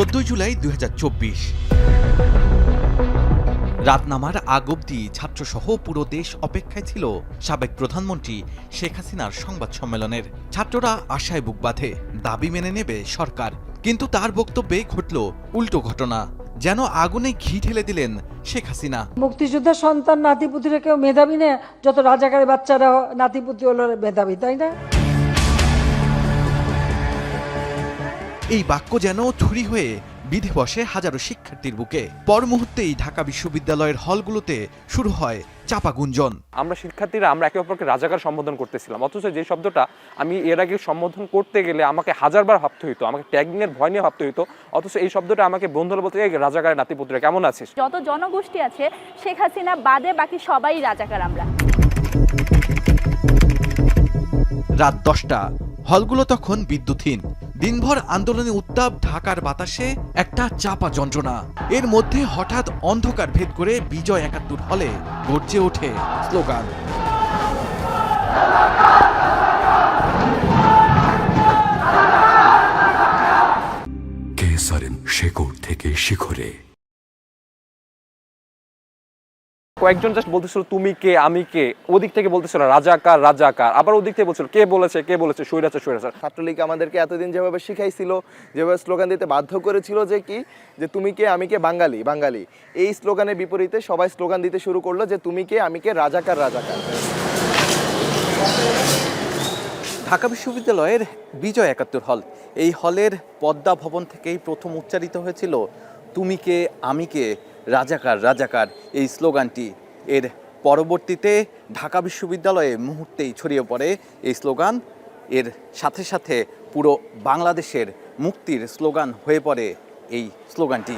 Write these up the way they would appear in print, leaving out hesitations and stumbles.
14 জুলাই 2024 রাত নামার আগ অবধি ছাত্রসহ পুরো দেশ অপেক্ষায় ছিল সাবেক প্রধানমন্ত্রী শেখ হাসিনার সংবাদ সম্মেলনের। ছাত্ররা আশায় বুক বাঁধে, দাবি মেনে নেবে সরকার। কিন্তু তার বক্তব্যে ঘটল উল্টো ঘটনা, যেন আগুনে ঘি ঢেলে দিলেন শেখ হাসিনা। মুক্তিযোদ্ধার সন্তান নাতিপুতিরা কেউ মেধাবী না, যত রাজাকারের বাচ্চারা নাতিপুতি হলো মেধাবী, তাই না? এই বাক্য যেন ছুরি হয়ে বিধে বসে হাজারো শিক্ষার্থীর বুকে। পর মুহূর্তেই ঢাকা বিশ্ববিদ্যালয়ের হলগুলোতে শুরু হয় চাপা গুঞ্জন। আমরা শিক্ষার্থীরা আমরা একে অপরকে রাজাকার সম্বোধন করতেছিলাম, অথচ যে শব্দটা আমি এর আগে সম্বোধন করতে গেলে আমাকে হাজারবার ভাবতে হইতো, আমাকে ট্যাগিং এর ভয় নিয়ে ভাবতে হইতো, অথচ এই শব্দটা আমাকে বন্ধুরা বলতে রাজাকারের নাতিপুতিরা কেমন আছিস। যত জনগোষ্ঠী আছে শেখ হাসিনা বাদে বাকি সবাই রাজাকার আমরা। রাত 10টা, হলগুলো তখন বিদ্যুৎহীন। দিনভর আন্দোলনে উত্তাপ ঢাকার বাতাসে একটা চাপা যন্ত্রণা। এর মধ্যে হঠাৎ অন্ধকার ভেদ করে বিজয় ৭১ হলে গর্জে ওঠে স্লোগান। কেসারেন শেকড় থেকে শিখরে। কয়েকজন জাস্ট বলতেছিল তুমি কে আমি কে, ওদিক থেকে বলতেছিল রাজাকার রাজাকার, আবার ওদিক থেকে বলছিল কে বলেছে স্বৈরাচার স্বৈরাচার। ছাত্রলীগ আমাদেরকে এতদিন যেভাবে শিখাইছিল, যেভাবে স্লোগান দিতে বাধ্য করেছিল যে তুমি কে আমি কে বাঙালি বাঙালি, এই স্লোগানের বিপরীতে সবাই স্লোগান দিতে শুরু করলো যে তুমি কে আমি কে রাজাকার রাজাকার। ঢাকা বিশ্ববিদ্যালয়ের বিজয় ৭১ হল, এই হলের পদ্মা ভবন থেকেই প্রথম উচ্চারিত হয়েছিল তুমি কে আমি কে রাজাকার রাজাকার এই স্লোগানটি। এর পরবর্তীতে ঢাকা বিশ্ববিদ্যালয়ে মুহূর্তেই ছড়িয়ে পড়ে এই স্লোগান। এর সাথে সাথে পুরো বাংলাদেশের মুক্তির স্লোগান হয়ে পড়ে এই স্লোগানটি।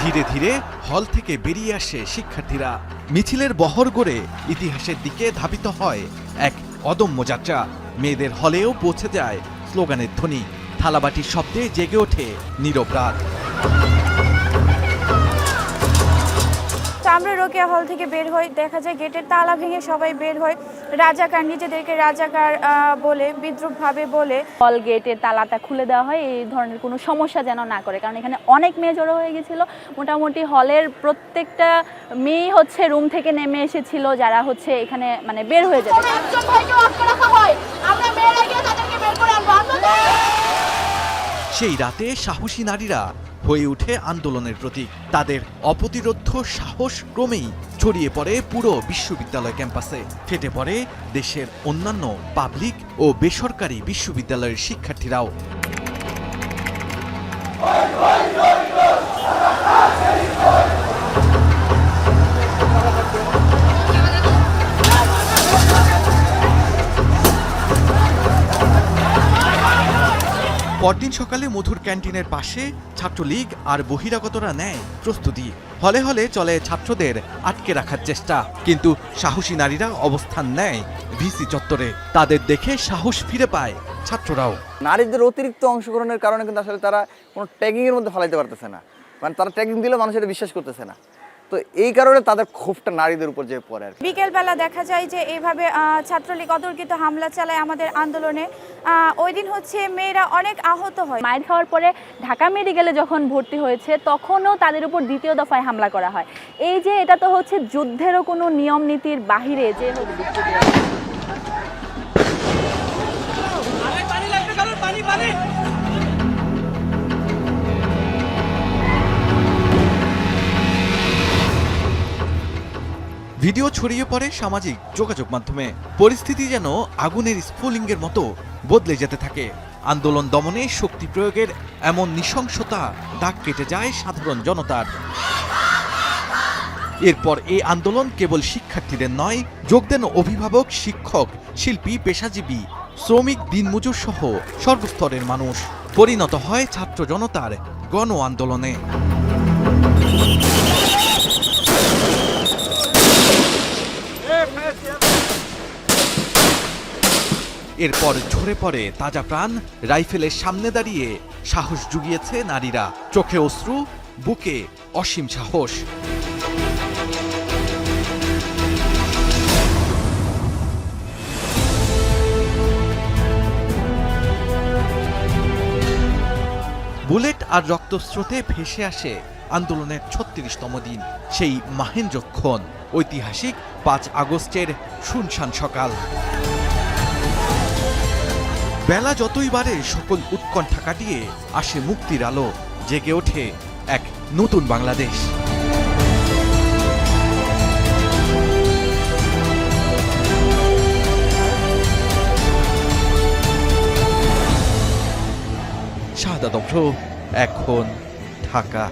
ধীরে ধীরে হল থেকে বেরিয়ে আসে শিক্ষার্থীরা। মিছিলের বহর গড়ে ইতিহাসের দিকে ধাবিত হয় এক অদম্য যাত্রা। মেয়েদের হলেও পৌঁছে যায় স্লোগানের ধ্বনি। থালাবাটির শব্দে জেগে ওঠে নীরব রাত। আমরা রোকেয়া হল থেকে বের হই, দেখা যায় গেটের তালা ভেঙে সবাই বের হয়, রাজাকার নিজেদেরকে রাজাকার বলে বিদ্রুপভাবে বলে হল গেটের তালাটা খুলে দেওয়া হয় এই ধরনের কোনো সমস্যা যেন না করে, কারণ এখানে অনেক মেয়ে জড়ো হয়ে গেছিল। মোটামুটি হলের প্রত্যেকটা মেয়ে হচ্ছে রুম থেকে নেমে এসেছিল, যারা হচ্ছে এখানে মানে বের হয়ে যাবে। সেই রাতে সাহসী নারীরা হয়ে ওঠে আন্দোলনের প্রতীক। তাদের অপ্রতিরোধ্য সাহস ক্রমেই ছড়িয়ে পড়ে পুরো বিশ্ববিদ্যালয় ক্যাম্পাসে। ফেটে পড়ে দেশের অন্যান্য পাবলিক ও বেসরকারি বিশ্ববিদ্যালয়ের শিক্ষার্থীরাও। পরদিন সকালে মধুর ক্যান্টিনের পাশে ছাত্রলীগ আর বহিরাগতরা নেয় প্রস্তুতি। হলে হলে চলে ছাত্রদের আটকে রাখার চেষ্টা, কিন্তু সাহসী নারীরা অবস্থান নেয় ভিসি চত্বরে। তাদের দেখে সাহস ফিরে পায় ছাত্ররাও। নারীদের অতিরিক্ত অংশগ্রহণের কারণে কিন্তু আসলে তারা কোনো ট্যাগিং এর মধ্যে ফেলাইতে পারতেছে না, মানে তারা ট্যাগিং দিলে মানুষ এটা বিশ্বাস করতেছে না। তো এই কারণে তাদের ক্ষোভটা নারীদের উপর যে পড়ে আর কি। বিকেলবেলা দেখা যায় যে এইভাবে ছাত্রলীগ অতর্কিত হামলা চালায় আমাদের আন্দোলনে। ওই দিন হচ্ছে মেয়েরা অনেক আহত হয়। মায়ের খাওয়ার পরে ঢাকা মেডিকেলে যখন ভর্তি হয়েছে তখনও তাদের উপর দ্বিতীয় দফায় হামলা করা হয়। এই যে এটা তো হচ্ছে যুদ্ধেরও কোনো নিয়ম নীতির বাহিরে যে ভিডিও ছড়িয়ে পড়ে সামাজিক যোগাযোগ মাধ্যমে। পরিস্থিতি যেন আগুনের স্ফুলিঙ্গের মতো বদলে যেতে থাকে। আন্দোলন দমনে শক্তি প্রয়োগের এমন নৃশংসতা দাগ কেটে যায় সাধারণ জনতার। এরপর এই আন্দোলন কেবল শিক্ষার্থীদের নয়, যোগ দেন অভিভাবক, শিক্ষক, শিল্পী, পেশাজীবী, শ্রমিক, দিনমজুর সহ সর্বস্তরের মানুষ। পরিণত হয় ছাত্র জনতার গণ আন্দোলনে। এরপর ঝরে পড়ে তাজা প্রাণ। রাইফেলের সামনে দাঁড়িয়ে সাহস জুগিয়েছে নারীরা। চোখে অশ্রু, বুকে অসীম সাহস। বুলেট আর রক্তস্রোতে ভেসে আসে আন্দোলনের ৩৬তম দিন, সেই মাহেন্দ্রক্ষণ, ঐতিহাসিক ৫ আগস্টের শুনশান সকাল। বেলা যতই বাড়ে সকল উৎকণ্ঠা কাটিয়ে আসে মুক্তির আলো, জেগে ওঠে এক নতুন বাংলাদেশ। শাহাদাত অভ্র, এখন ঢাকা।